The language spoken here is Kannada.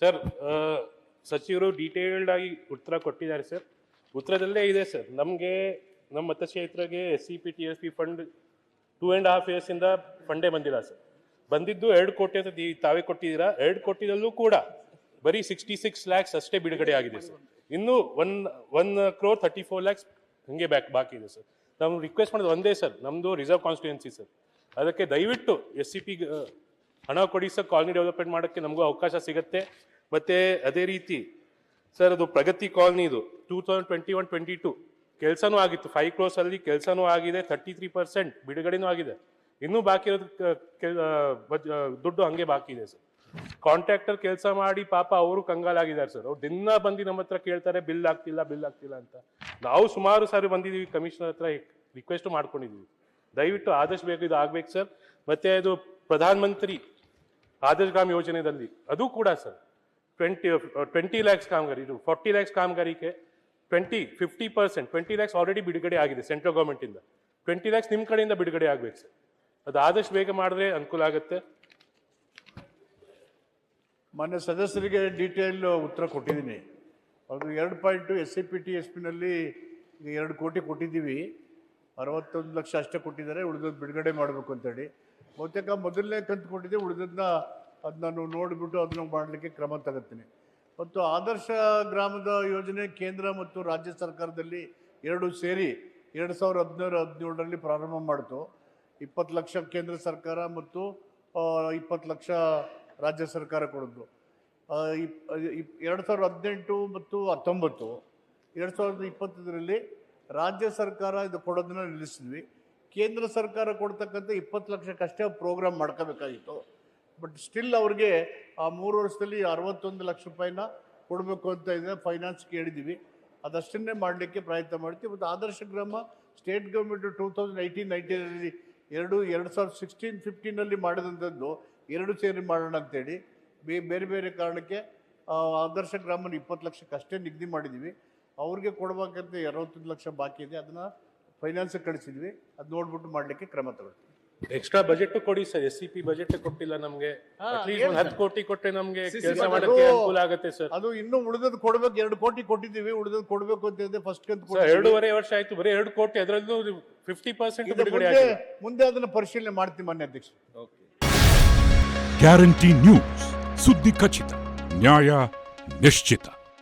ಸರ್ ಸಚಿವರು ಡೀಟೇಲ್ಡ್ ಆಗಿ ಉತ್ತರ ಕೊಟ್ಟಿದ್ದಾರೆ ಸರ್. ಉತ್ತರದಲ್ಲೇ ಇದೆ ಸರ್, ನಮಗೆ ನಮ್ಮ ಮತಕ್ಷೇತ್ರಕ್ಕೆ SCP-TSP ಫಂಡ್ 2.5 years ಇಂದ ಫಂಡೇ ಬಂದಿಲ್ಲ ಸರ್. ಬಂದಿದ್ದು 2 ಕೋಟಿ ಅಂತ ತಾವೇ ಕೊಟ್ಟಿದ್ದೀರಾ. 2 ಕೋಟಿದಲ್ಲೂ ಕೂಡ ಬರೀ 66 lakhs ಅಷ್ಟೇ ಬಿಡುಗಡೆ ಆಗಿದೆ ಸರ್. ಇನ್ನು 1,34 lakhs ಹಂಗೆ ಬಾಕಿ ಇದೆ ಸರ್. ನಾವು ರಿಕ್ವೆಸ್ಟ್ ಮಾಡೋದು ಒಂದೇ ಸರ್, ನಮ್ಮದು ರಿಸರ್ವ್ ಕಾನ್ಸ್ಟಿಟ್ಯೂನ್ಸಿ ಸರ್, ಅದಕ್ಕೆ ದಯವಿಟ್ಟು SCP ಹಣ ಕೊಡಿ ಸರ್. ಕಾಲನಿ ಡೆವಲಪ್ಮೆಂಟ್ ಮಾಡೋಕ್ಕೆ ನಮಗೂ ಅವಕಾಶ ಸಿಗುತ್ತೆ. ಮತ್ತು ಅದೇ ರೀತಿ ಸರ್, ಅದು ಪ್ರಗತಿ ಕಾಲನಿ ಇದು 2021-22 ಕೆಲಸನೂ ಆಗಿತ್ತು. 5 crores ಅಲ್ಲಿ ಕೆಲಸನೂ ಆಗಿದೆ, 33% ಬಿಡುಗಡೆನೂ ಆಗಿದೆ. ಇನ್ನೂ ಬಾಕಿ ಇರೋದು ದುಡ್ಡು ಹಂಗೆ ಬಾಕಿ ಇದೆ ಸರ್. ಕಾಂಟ್ರಾಕ್ಟರ್ ಕೆಲಸ ಮಾಡಿ ಪಾಪ ಅವರು ಕಂಗಾಲಾಗಿದ್ದಾರೆ ಸರ್. ಅವ್ರು ದಿನ ಬಂದು ನಮ್ಮ ಹತ್ರ ಕೇಳ್ತಾರೆ ಬಿಲ್ ಆಗ್ತಿಲ್ಲ ಅಂತ. ನಾವು ಸುಮಾರು ಸಾರಿ ಬಂದಿದ್ದೀವಿ, ಕಮಿಷನರ್ ಹತ್ರ ರಿಕ್ವೆಸ್ಟ್ ಮಾಡ್ಕೊಂಡಿದ್ದೀವಿ. ದಯವಿಟ್ಟು ಆದಷ್ಟು ಬೇಗ ಇದು ಆಗ್ಬೇಕು ಸರ್. ಮತ್ತೆ ಅದು ಪ್ರಧಾನ ಮಂತ್ರಿ ಆದರ್ಶ್ ಗ್ರಾಮ್ ಯೋಜನೆಯಲ್ಲಿ ಅದು ಕೂಡ ಸರ್ 20 lakhs ಕಾಮಗಾರಿ, ಇದು 40 lakhs ಕಾಮಗಾರಿಗೆ 50% 20 lakhs ಆಲ್ರೆಡಿ ಬಿಡುಗಡೆ ಆಗಿದೆ ಸೆಂಟ್ರಲ್ ಗೌರ್ಮೆಂಟ್ ಇಂದ. 20 lakhs ನಿಮ್ಮ ಕಡೆಯಿಂದ ಬಿಡುಗಡೆ ಆಗ್ಬೇಕು ಸರ್. ಅದು ಆದಷ್ಟು ಬೇಗ ಮಾಡಿದ್ರೆ ಅನುಕೂಲ ಆಗುತ್ತೆ. ಮಾನ್ಯ ಸದಸ್ಯರಿಗೆ ಡೀಟೇಲ್ ಉತ್ತರ ಕೊಟ್ಟಿದ್ದೀನಿ. ಅದು 2 ಪಾಯಿಂಟು SCP-TSPನಲ್ಲಿ 2 ಕೋಟಿ ಕೊಟ್ಟಿದ್ದೀವಿ. 61 ಲಕ್ಷ ಅಷ್ಟೇ ಕೊಟ್ಟಿದ್ದಾರೆ, ಉಳಿದದ್ದು ಬಿಡುಗಡೆ ಮಾಡಬೇಕು ಅಂತೇಳಿ. ಬಹುತೇಕ ಮೊದಲನೇ ಕಂತು ಕೊಟ್ಟಿದ್ದೆ, ಉಳಿದದನ್ನ ನಾನು ನೋಡಿಬಿಟ್ಟು ಅದನ್ನು ಮಾಡಲಿಕ್ಕೆ ಕ್ರಮ ತಗೋತೀನಿ. ಮತ್ತು ಆದರ್ಶ ಗ್ರಾಮದ ಯೋಜನೆ ಕೇಂದ್ರ ಮತ್ತು ರಾಜ್ಯ ಸರ್ಕಾರದಲ್ಲಿ 2 ಸೇರಿ 2016-17ರಲ್ಲಿ ಪ್ರಾರಂಭ ಮಾಡಿತು. 20 ಲಕ್ಷ ಕೇಂದ್ರ ಸರ್ಕಾರ ಮತ್ತು 20 ಲಕ್ಷ ರಾಜ್ಯ ಸರ್ಕಾರ ಕೊಡೋದು. 2018 ಮತ್ತು 19 2020ರಲ್ಲಿ ರಾಜ್ಯ ಸರ್ಕಾರ ಇದು ಕೊಡೋದನ್ನ ನಿಲ್ಲಿಸಿದ್ವಿ. ಕೇಂದ್ರ ಸರ್ಕಾರ ಕೊಡ್ತಕ್ಕಂಥ 20 ಲಕ್ಷಕ್ಕಷ್ಟೇ ಪ್ರೋಗ್ರಾಮ್ ಮಾಡ್ಕೋಬೇಕಾಗಿತ್ತು. ಬಟ್ ಸ್ಟಿಲ್ ಅವ್ರಿಗೆ ಆ 3 ವರ್ಷದಲ್ಲಿ 61 ಲಕ್ಷ ರೂಪಾಯಿನ ಕೊಡಬೇಕು ಅಂತ ಇದೆ, ಫೈನಾನ್ಸ್ಗೆ ಹೇಳಿದ್ದೀವಿ. ಅದಷ್ಟನ್ನೇ ಮಾಡಲಿಕ್ಕೆ ಪ್ರಯತ್ನ ಮಾಡ್ತೀವಿ. ಮತ್ತು ಆದರ್ಶ ಗ್ರಾಮ ಸ್ಟೇಟ್ ಗೌರ್ಮೆಂಟು 2018-19ರಲ್ಲಿ 2016-15ನಲ್ಲಿ ಮಾಡಿದಂಥದ್ದು 2 ಸೇರಿ ಮಾಡೋಣ ಅಂತೇಳಿ ಬೇರೆ ಬೇರೆ ಕಾರಣಕ್ಕೆ ಆದರ್ಶ ಗ್ರಾಮನ 20 ಲಕ್ಷಕ್ಕಷ್ಟೇ ನಿಗದಿ ಮಾಡಿದ್ದೀವಿ. ಅವ್ರಿಗೆ ಕೊಡಬೇಕಂತ 61 ಲಕ್ಷ ಬಾಕಿ ಇದೆ, ಅದನ್ನು ಫೈನಾನ್ಸಿಗೆ ಕಳಿಸಿದ್ವಿ. ಅದು ನೋಡ್ಬಿಟ್ಟು ಮಾಡಲಿಕ್ಕೆ ಕ್ರಮ ತಗೊಳ್ತೀವಿ. ಎಕ್ಸ್ಟ್ರಾ ಬಜೆಟ್ ಕೊಡಿ ಸರ್. SCP ಬಜೆಟ್ ಕೊಟ್ಟಿಲ್ಲ ನಮಗೆ. 10 ಕೋಟಿ ಕೊಟ್ಟರೆ ನಮಗೆ ಕೆಲಸ ಮಾಡೋಕ್ಕೆ ಅನುಕೂಲ ಆಗುತ್ತೆ ಸರ್. ಅದು ಇನ್ನೂ ಉಳಿದದ್ದು ಕೊಡ್ಬೇಕು. 2 ಕೋಟಿ ಕೊಟ್ಟಿದ್ದೀವಿ, ಉಳಿದದ್ದು ಕೊಡಬೇಕು ಅಂತ ಹೇಳಿದ್ರೆ ಫಸ್ಟ್ ಕಂತು 2.5 ವರ್ಷ ಆಯ್ತು, ಬರೀ 2 ಕೋಟಿ, ಅದರಲ್ಲೂ 50% ಮುಂದೆ ಅದನ್ನು ಪರಿಶೀಲನೆ ಮಾಡ್ತೀವಿ ಮಾನ್ಯ ಅಧ್ಯಕ್ಷ. ಗ್ಯಾರಂಟಿ ನ್ಯೂಸ್, ಸುದ್ದಿ ಖಚಿತ, ನ್ಯಾಯ ನಿಶ್ಚಿತ.